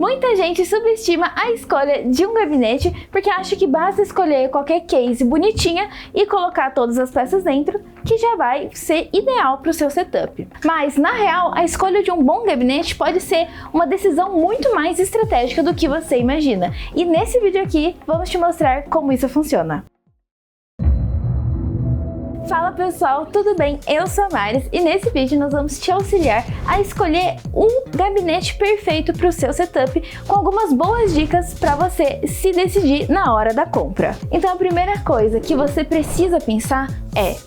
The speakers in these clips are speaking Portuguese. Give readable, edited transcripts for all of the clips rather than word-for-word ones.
Muita gente subestima a escolha de um gabinete porque acha que basta escolher qualquer case bonitinha e colocar todas as peças dentro, que já vai ser ideal para o seu setup. Mas, na real, a escolha de um bom gabinete pode ser uma decisão muito mais estratégica do que você imagina. E nesse vídeo aqui, vamos te mostrar como isso funciona. Fala pessoal, tudo bem? Eu sou a Maris e nesse vídeo nós vamos te auxiliar a escolher um gabinete perfeito para o seu setup com algumas boas dicas para você se decidir na hora da compra. Então a primeira coisa que você precisa pensar é: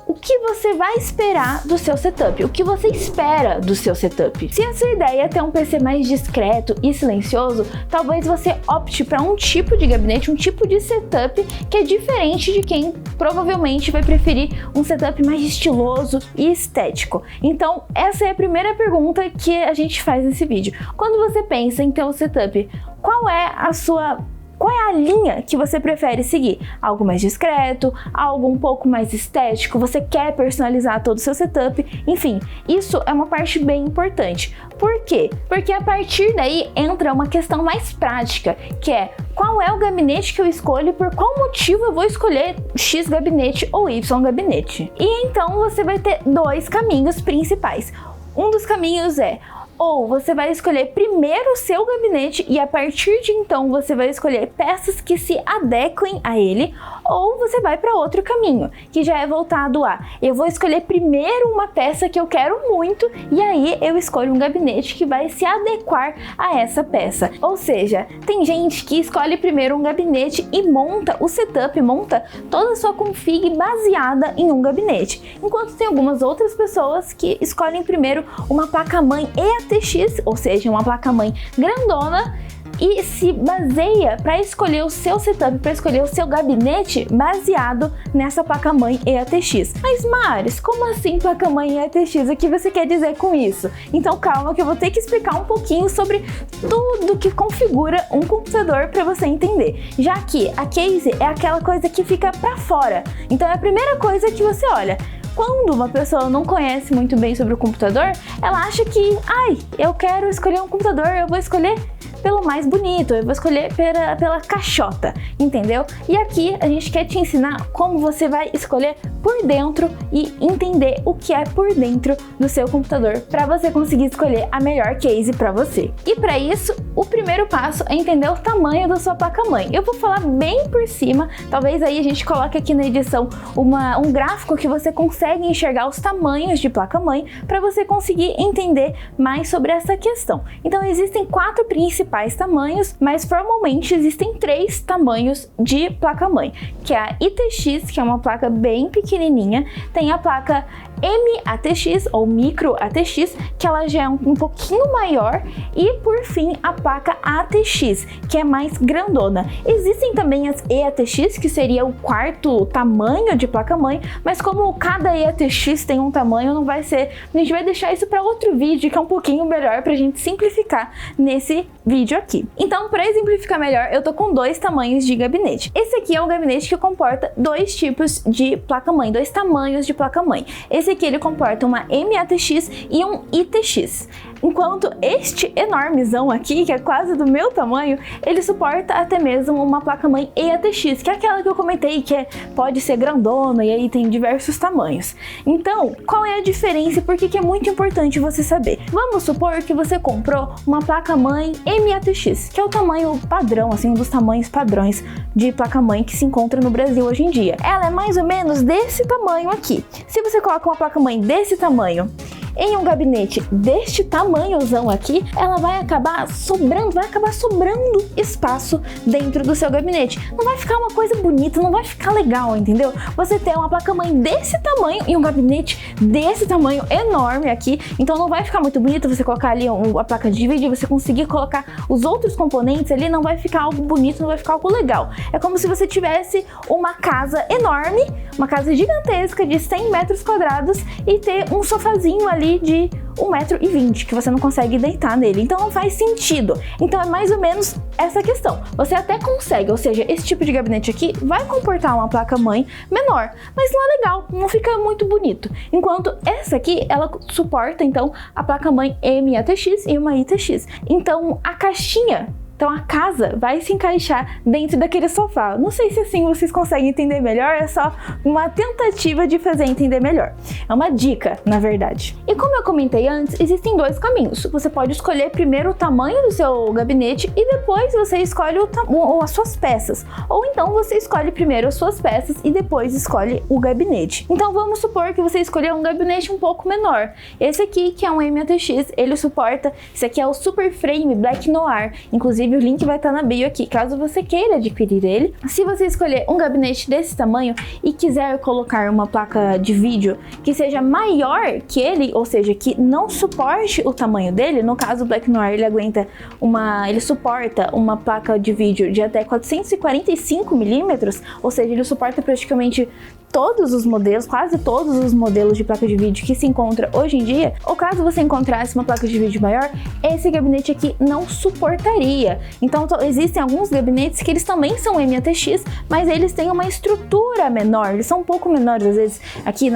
o que você vai esperar do seu setup? O que você espera do seu setup? Se a sua ideia é ter um PC mais discreto e silencioso, talvez você opte para um tipo de gabinete, um tipo de setup que é diferente de quem provavelmente vai preferir um setup mais estiloso e estético. Então, essa é a primeira pergunta que a gente faz nesse vídeo. Quando você pensa em ter um setup, qual é a linha que você prefere seguir? Algo mais discreto, algo um pouco mais estético, você quer personalizar todo o seu setup, enfim, isso é uma parte bem importante. Por quê? Porque a partir daí entra uma questão mais prática, que é: qual é o gabinete que eu escolho e por qual motivo eu vou escolher X gabinete ou Y gabinete? E então você vai ter dois caminhos principais. Um dos caminhos é: ou você vai escolher primeiro o seu gabinete e a partir de então você vai escolher peças que se adequem a ele, ou você vai para outro caminho, que já é voltado a: eu vou escolher primeiro uma peça que eu quero muito e aí eu escolho um gabinete que vai se adequar a essa peça. Ou seja, tem gente que escolhe primeiro um gabinete e monta o setup, monta toda a sua config baseada em um gabinete, enquanto tem algumas outras pessoas que escolhem primeiro uma placa-mãe EATX, ou seja, uma placa-mãe grandona, e se baseia para escolher o seu setup, para escolher o seu gabinete baseado nessa placa-mãe EATX. Mas Maris, como assim placa-mãe EATX? O que você quer dizer com isso? Então calma que eu vou ter que explicar um pouquinho sobre tudo que configura um computador para você entender, já que a case é aquela coisa que fica para fora. Então é a primeira coisa que você olha. Quando uma pessoa não conhece muito bem sobre o computador, ela acha que: eu quero escolher um computador, eu vou escolher pelo mais bonito, eu vou escolher pela caixota, entendeu? E aqui a gente quer te ensinar como você vai escolher por dentro e entender o que é por dentro do seu computador para você conseguir escolher a melhor case para você. E para isso, o primeiro passo é entender o tamanho da sua placa-mãe. Eu vou falar bem por cima, talvez aí a gente coloque aqui na edição um gráfico que você consegue enxergar os tamanhos de placa-mãe para você conseguir entender mais sobre essa questão. Então existem 4 principais tamanhos, mas formalmente existem 3 tamanhos de placa-mãe, que é a ITX, que é uma placa bem pequenininha, tem a placa MATX ou Micro ATX, que ela já é um pouquinho maior, e por fim a placa ATX, que é mais grandona. Existem também as EATX, que seria o 4º tamanho de placa-mãe, mas como cada EATX tem um tamanho, a gente vai deixar isso para outro vídeo que é um pouquinho melhor pra gente simplificar nesse vídeo aqui. Então, para exemplificar melhor, eu tô com 2 tamanhos de gabinete. Esse aqui é um gabinete que comporta 2 tipos de placa-mãe, 2 tamanhos de placa-mãe. Esse aqui ele comporta uma MATX e um ITX. Enquanto este enormezão aqui, que é quase do meu tamanho, ele suporta até mesmo uma placa-mãe EATX, que é aquela que eu comentei, que pode ser grandona e aí tem diversos tamanhos. Então, qual é a diferença e por que é muito importante você saber? Vamos supor que você comprou uma placa-mãe MATX, que é o tamanho padrão, assim, um dos tamanhos padrões de placa-mãe que se encontra no Brasil hoje em dia. Ela é mais ou menos desse tamanho aqui. Se você coloca uma placa-mãe desse tamanho em um gabinete deste tamanhozão aqui, ela vai acabar sobrando espaço dentro do seu gabinete. Não vai ficar uma coisa bonita, não vai ficar legal, entendeu? Você tem uma placa-mãe desse tamanho e um gabinete desse tamanho enorme aqui, então não vai ficar muito bonito você colocar ali a placa de vídeo e você conseguir colocar os outros componentes ali, não vai ficar algo bonito, não vai ficar algo legal. É como se você tivesse uma casa enorme, uma casa gigantesca de 100 metros quadrados e ter um sofazinho ali ali de 1,20 m, que você não consegue deitar nele, então não faz sentido. Então é mais ou menos essa questão. Você até consegue, ou seja, esse tipo de gabinete aqui vai comportar uma placa-mãe menor, mas não é legal, não fica muito bonito. Enquanto essa aqui, ela suporta então a placa-mãe M.ATX e uma I.TX. Então a caixinha, então a casa vai se encaixar dentro daquele sofá. Não sei se assim vocês conseguem entender melhor, é só uma tentativa de fazer entender melhor. É uma dica, na verdade. E como eu comentei antes, existem dois caminhos. Você pode escolher primeiro o tamanho do seu gabinete e depois você escolhe as suas peças. Ou então você escolhe primeiro as suas peças e depois escolhe o gabinete. Então vamos supor que você escolheu um gabinete um pouco menor. Esse aqui, que é um M.ATX, ele suporta, esse aqui é o Super Frame Black Noir. Inclusive o link vai estar na bio aqui, caso você queira adquirir ele. Se você escolher um gabinete desse tamanho e quiser colocar uma placa de vídeo que seja maior que ele, ou seja, que não suporte o tamanho dele, no caso o Black Noir ele suporta uma placa de vídeo de até 445 mm, ou seja, ele suporta praticamente todos os modelos, quase todos os modelos de placa de vídeo que se encontra hoje em dia, ou caso você encontrasse uma placa de vídeo maior, esse gabinete aqui não suportaria. Então existem alguns gabinetes que eles também são M.ATX, mas eles têm uma estrutura menor, eles são um pouco menores às vezes aqui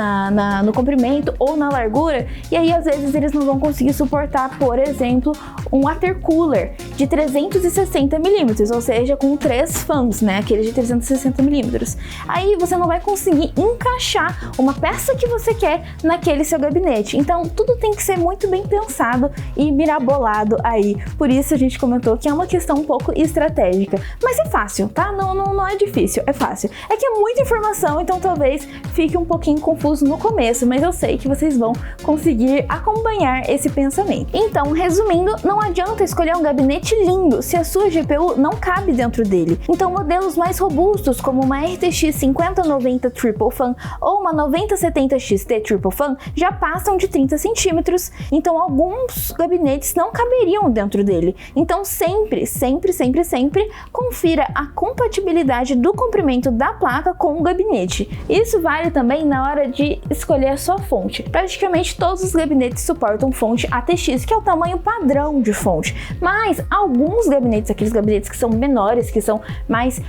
no comprimento ou na largura, e aí às vezes eles não vão conseguir suportar, por exemplo, um water cooler de 360 mm, ou seja, com 3 fãs, né, aqueles de 360 mm. Aí você não vai conseguir encaixar uma peça que você quer naquele seu gabinete. Então tudo tem que ser muito bem pensado e mirabolado aí. Por isso a gente comentou que é uma questão um pouco estratégica. Mas é fácil, tá? Não é difícil, é fácil. É que é muita informação, então talvez fique um pouquinho confuso no começo, mas eu sei que vocês vão conseguir acompanhar esse pensamento. Então, resumindo, não adianta escolher um gabinete lindo se a sua GPU não cabe dentro dele. Então modelos mais robustos, como uma RTX 5090 Triple Fan ou uma 9070 XT Triple Fan, já passam de 30 centímetros, então alguns gabinetes não caberiam dentro dele. Então sempre confira a compatibilidade do comprimento da placa com o gabinete. Isso vale também na hora de escolher a sua fonte. Praticamente todos os gabinetes suportam fonte ATX, que é o tamanho padrão de fonte, mas alguns gabinetes, aqueles gabinetes que são menores, que são mais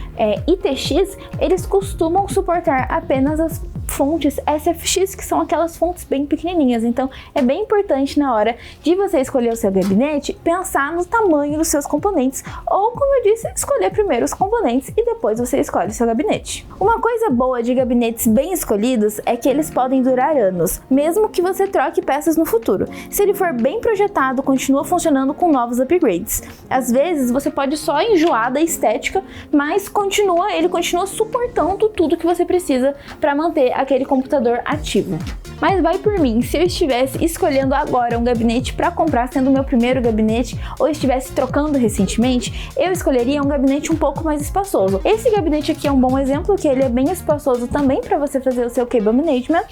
ITX, eles costumam suportar apenas as fontes SFX, que são aquelas fontes bem pequenininhas. Então é bem importante na hora de você escolher o seu gabinete pensar no tamanho dos seus componentes, ou como eu disse, escolher primeiro os componentes e depois você escolhe o seu gabinete. Uma coisa boa de gabinetes bem escolhidos é que eles podem durar anos, mesmo que você troque peças no futuro. Se ele for bem projetado, continua funcionando com novos upgrades. Às vezes você pode só enjoar da estética, mas ele continua suportando tudo que você precisa para manter aquele computador ativo. Mas vai por mim, se eu estivesse escolhendo agora um gabinete para comprar, sendo o meu primeiro gabinete, ou estivesse trocando recentemente, eu escolheria um gabinete um pouco mais espaçoso. Esse gabinete aqui é um bom exemplo, que ele é bem espaçoso também para você fazer o seu cable management,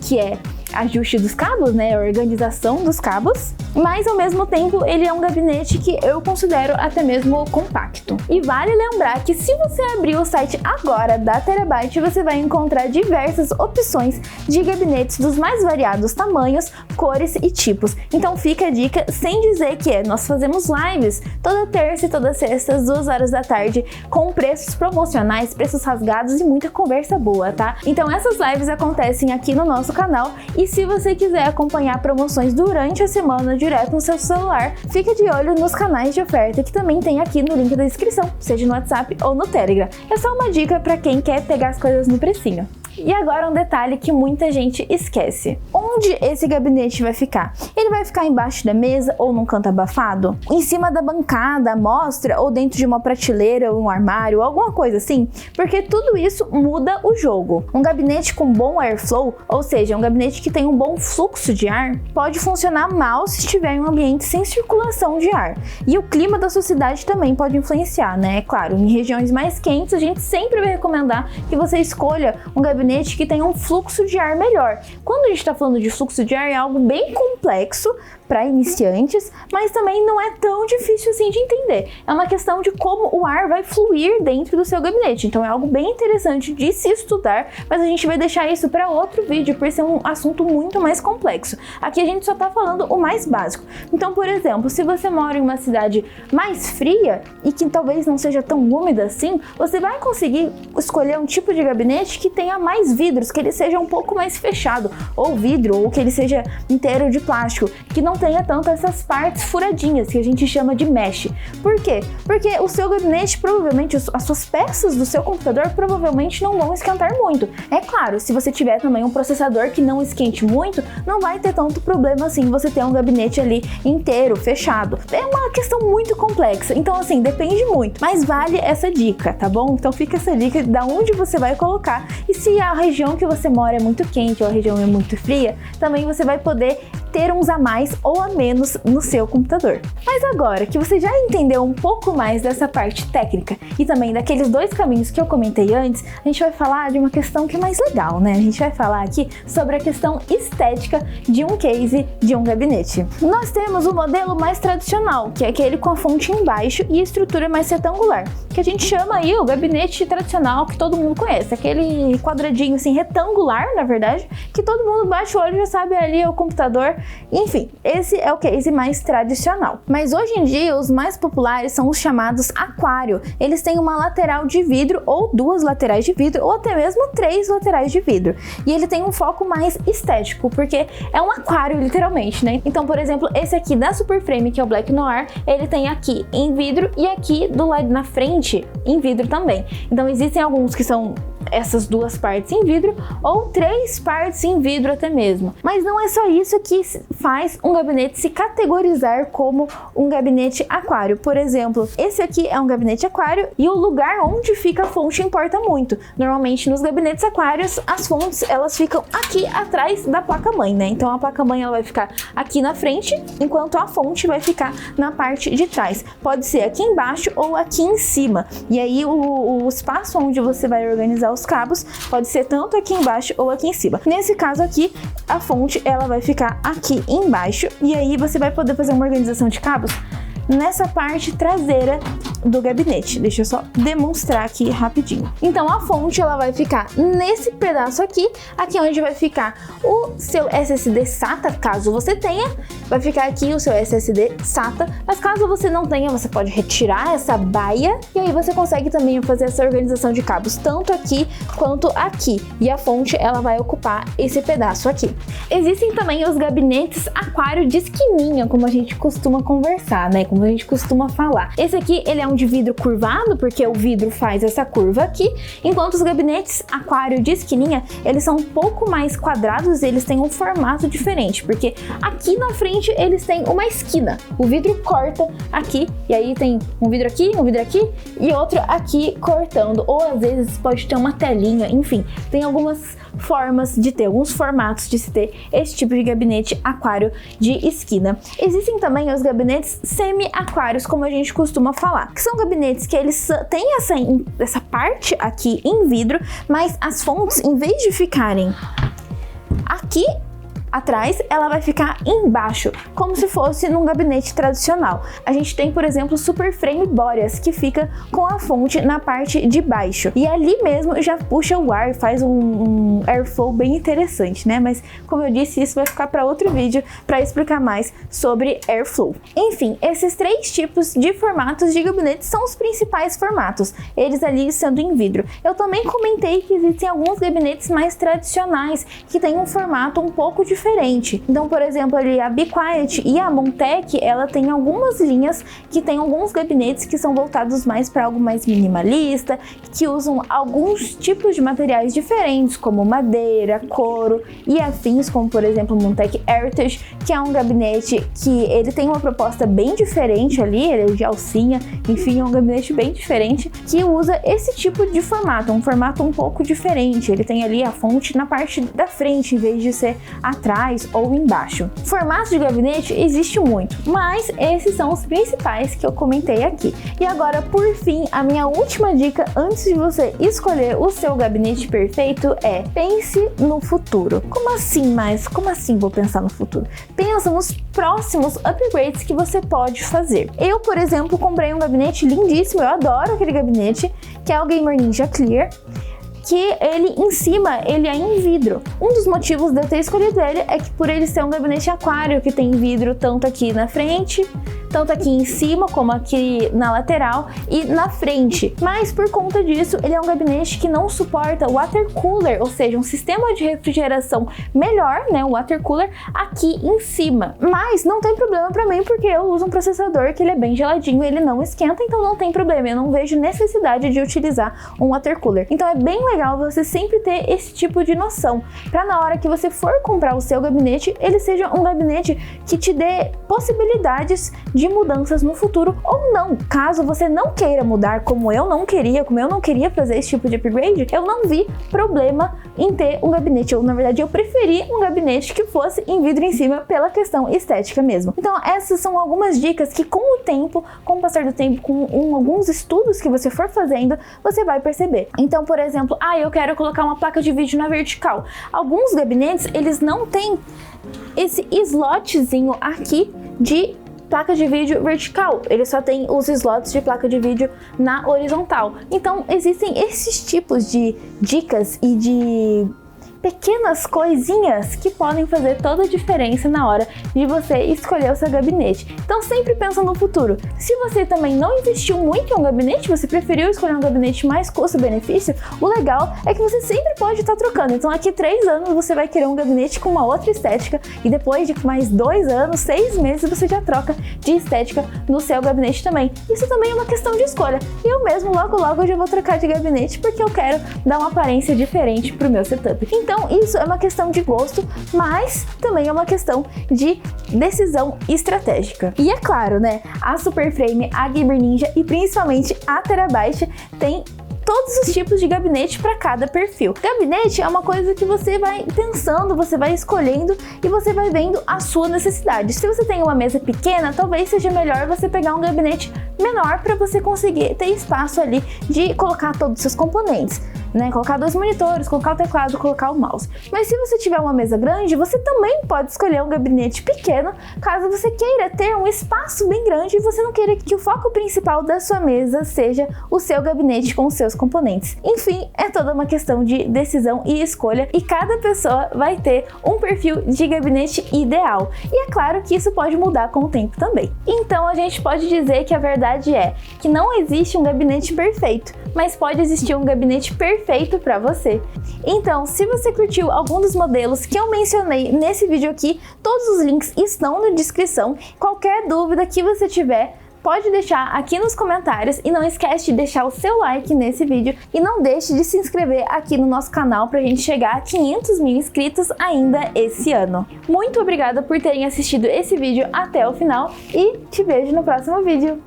que é ajuste dos cabos, né, organização dos cabos, mas ao mesmo tempo ele é um gabinete que eu considero até mesmo compacto. E vale lembrar que se você abrir o site agora da Terabyte, você vai encontrar diversas opções de gabinetes dos mais variados tamanhos, cores e tipos. Então fica a dica, sem dizer que nós fazemos lives toda terça e toda sexta às 2 horas da tarde com preços promocionais, preços rasgados e muita conversa boa, tá? Então essas lives acontecem aqui no nosso canal, e se você quiser acompanhar promoções durante a semana direto no seu celular, fica de olho nos canais de oferta que também tem aqui no link da descrição, seja no WhatsApp ou no Telegram. É só uma dica para quem quer pegar as coisas no precinho. E agora um detalhe que muita gente esquece. Onde esse gabinete vai ficar? Ele vai ficar embaixo da mesa ou num canto abafado? Em cima da bancada, à mostra, ou dentro de uma prateleira ou um armário, alguma coisa assim? Porque tudo isso muda o jogo. Um gabinete com bom airflow, ou seja, um gabinete que tem um bom fluxo de ar, pode funcionar mal se estiver em um ambiente sem circulação de ar. E o clima da sua cidade também pode influenciar, né? Claro, em regiões mais quentes a gente sempre vai recomendar que você escolha um gabinete que tenha um fluxo de ar melhor. Quando a gente está falando de fluxo de ar, é algo bem complexo para iniciantes, mas também não é tão difícil assim de entender. É uma questão de como o ar vai fluir dentro do seu gabinete. Então é algo bem interessante de se estudar, mas a gente vai deixar isso para outro vídeo, por ser um assunto muito mais complexo. Aqui a gente só tá falando o mais básico. Então, por exemplo, se você mora em uma cidade mais fria e que talvez não seja tão úmida assim, você vai conseguir escolher um tipo de gabinete que tenha mais vidros, que ele seja um pouco mais fechado, ou vidro, ou que ele seja inteiro de plástico, que não tenha tanto essas partes furadinhas, que a gente chama de mesh. Por quê? Porque o seu gabinete, provavelmente, as suas peças do seu computador provavelmente não vão esquentar muito. É claro, se você tiver também um processador que não esquente muito, não vai ter tanto problema assim você ter um gabinete ali inteiro, fechado. É uma questão muito complexa, então assim, depende muito, mas vale essa dica, tá bom? Então fica essa dica de onde você vai colocar, e se a região que você mora é muito quente ou a região é muito fria, também você vai poder ter uns a mais ou a menos no seu computador. Mas agora que você já entendeu um pouco mais dessa parte técnica e também daqueles dois caminhos que eu comentei antes, a gente vai falar de uma questão que é mais legal, né? A gente vai falar aqui sobre a questão estética de um case de um gabinete. Nós temos o modelo mais tradicional, que é aquele com a fonte embaixo e estrutura mais retangular, que a gente chama aí o gabinete tradicional que todo mundo conhece, aquele quadradinho assim retangular, na verdade, que todo mundo bate o olho e já sabe ali é o computador. Enfim, esse é o case mais tradicional. Mas hoje em dia os mais populares são os chamados aquário. Eles têm uma lateral de vidro ou duas laterais de vidro ou até mesmo 3 laterais de vidro. E ele tem um foco mais estético, porque é um aquário literalmente, né? Então, por exemplo, esse aqui da Superframe, que é o Black Noir, ele tem aqui em vidro e aqui do lado na frente em vidro também. Então existem alguns que são essas duas partes em vidro ou 3 partes em vidro até mesmo. Mas não é só isso que faz um gabinete se categorizar como um gabinete aquário. Por exemplo, esse aqui é um gabinete aquário e o lugar onde fica a fonte importa muito. Normalmente nos gabinetes aquários as fontes elas ficam aqui atrás da placa-mãe, né? Então a placa-mãe ela vai ficar aqui na frente, enquanto a fonte vai ficar na parte de trás. Pode ser aqui embaixo ou aqui em cima. E aí o espaço onde você vai organizar os cabos pode ser tanto aqui embaixo ou aqui em cima. Nesse caso aqui, a fonte ela vai ficar aqui embaixo e aí você vai poder fazer uma organização de cabos nessa parte traseira do gabinete. Deixa eu só demonstrar aqui rapidinho. Então a fonte ela vai ficar nesse pedaço aqui onde vai ficar o seu SSD SATA, caso você tenha, vai ficar aqui o seu SSD SATA, mas caso você não tenha, você pode retirar essa baia e aí você consegue também fazer essa organização de cabos tanto aqui quanto aqui, e a fonte ela vai ocupar esse pedaço aqui. Existem também os gabinetes aquário de esquininha, como a gente costuma conversar, né? Como a gente costuma falar. Esse aqui, ele é um de vidro curvado, porque o vidro faz essa curva aqui, enquanto os gabinetes aquário de esquininha, eles são um pouco mais quadrados, eles têm um formato diferente, porque aqui na frente eles têm uma esquina, o vidro corta aqui, e aí tem um vidro aqui e outro aqui cortando, ou às vezes pode ter uma telinha, enfim, tem algumas formas de ter, alguns formatos de se ter esse tipo de gabinete aquário de esquina. Existem também os gabinetes semi-aquários, como a gente costuma falar, que são gabinetes que eles têm essa parte aqui em vidro, mas as fontes, em vez de ficarem aqui atrás, ela vai ficar embaixo, como se fosse num gabinete tradicional. A gente tem, por exemplo, o Superframe Boreas, que fica com a fonte na parte de baixo. E ali mesmo já puxa o ar e faz um airflow bem interessante, né? Mas, como eu disse, isso vai ficar para outro vídeo para explicar mais sobre airflow. Enfim, esses 3 tipos de formatos de gabinete são os principais formatos, eles ali sendo em vidro. Eu também comentei que existem alguns gabinetes mais tradicionais, que têm um formato um pouco diferente. Então, por exemplo, ali a Be Quiet e a Montec, ela tem algumas linhas que tem alguns gabinetes que são voltados mais para algo mais minimalista, que usam alguns tipos de materiais diferentes, como madeira, couro e afins, como por exemplo o Montec Heritage, que é um gabinete que ele tem uma proposta bem diferente ali, ele é de alcinha, enfim, é um gabinete bem diferente, que usa esse tipo de formato, um formato um pouco diferente. Ele tem ali a fonte na parte da frente, em vez de ser atrás. laterais ou embaixo. Formatos de gabinete existe muito, mas esses são os principais que eu comentei aqui. E agora, por fim, a minha última dica antes de você escolher o seu gabinete perfeito é: pense no futuro. Como assim, mas como assim vou pensar no futuro? Pensa nos próximos upgrades que você pode fazer. Eu, por exemplo, comprei um gabinete lindíssimo, eu adoro aquele gabinete, que é o Gamer Ninja Clear, que ele em cima, ele é em vidro. Um dos motivos de eu ter escolhido ele é que por ele ser um gabinete aquário, que tem vidro tanto aqui na frente, tanto aqui em cima, como aqui na lateral e na frente. Mas por conta disso, ele é um gabinete que não suporta water cooler, ou seja, um sistema de refrigeração melhor, né, o water cooler, aqui em cima. Mas não tem problema pra mim, porque eu uso um processador que ele é bem geladinho, ele não esquenta, então não tem problema. Eu não vejo necessidade de utilizar um water cooler. Então é bem legal você sempre ter esse tipo de noção, para na hora que você for comprar o seu gabinete, ele seja um gabinete que te dê possibilidades de mudanças no futuro ou não. Caso você não queira mudar, como eu não queria fazer esse tipo de upgrade, eu não vi problema em ter um gabinete, ou na verdade eu preferi um gabinete que fosse em vidro em cima pela questão estética mesmo. Então essas são algumas dicas que com o tempo, com o passar do tempo, com alguns estudos que você for fazendo, você vai perceber. Então, por exemplo, eu quero colocar uma placa de vídeo na vertical. Alguns gabinetes, eles não têm esse slotzinho aqui de placa de vídeo vertical, ele só tem os slots de placa de vídeo na horizontal. Então existem esses tipos de dicas e de pequenas coisinhas que podem fazer toda a diferença na hora de você escolher o seu gabinete. Então sempre pensa no futuro. Se você também não investiu muito em um gabinete, você preferiu escolher um gabinete mais custo-benefício, o legal é que você sempre pode estar trocando. Então daqui 3 anos você vai querer um gabinete com uma outra estética e depois de mais 2 anos, 6 meses, você já troca de estética no seu gabinete também. Isso também é uma questão de escolha. E eu mesmo logo eu já vou trocar de gabinete porque eu quero dar uma aparência diferente pro meu setup. Então isso é uma questão de gosto, mas também é uma questão de decisão estratégica. E é claro, né, a Superframe, a Gamer Ninja e principalmente a Terabyte tem todos os tipos de gabinete para cada perfil. Gabinete é uma coisa que você vai pensando, você vai escolhendo e você vai vendo a sua necessidade. Se você tem uma mesa pequena, talvez seja melhor você pegar um gabinete menor para você conseguir ter espaço ali de colocar todos os seus componentes, né? Colocar 2 monitores, colocar o teclado, colocar o mouse. Mas se você tiver uma mesa grande, você também pode escolher um gabinete pequeno, caso você queira ter um espaço bem grande e você não queira que o foco principal da sua mesa seja o seu gabinete com os seus componentes. Enfim, é toda uma questão de decisão e escolha, e cada pessoa vai ter um perfil de gabinete ideal. E é claro que isso pode mudar com o tempo também. Então a gente pode dizer que a verdade é que não existe um gabinete perfeito, mas pode existir um gabinete perfeito para você. Então, se você curtiu algum dos modelos que eu mencionei nesse vídeo aqui, todos os links estão na descrição. Qualquer dúvida que você tiver, pode deixar aqui nos comentários e não esquece de deixar o seu like nesse vídeo e não deixe de se inscrever aqui no nosso canal pra gente chegar a 500 mil inscritos ainda esse ano. Muito obrigada por terem assistido esse vídeo até o final e te vejo no próximo vídeo.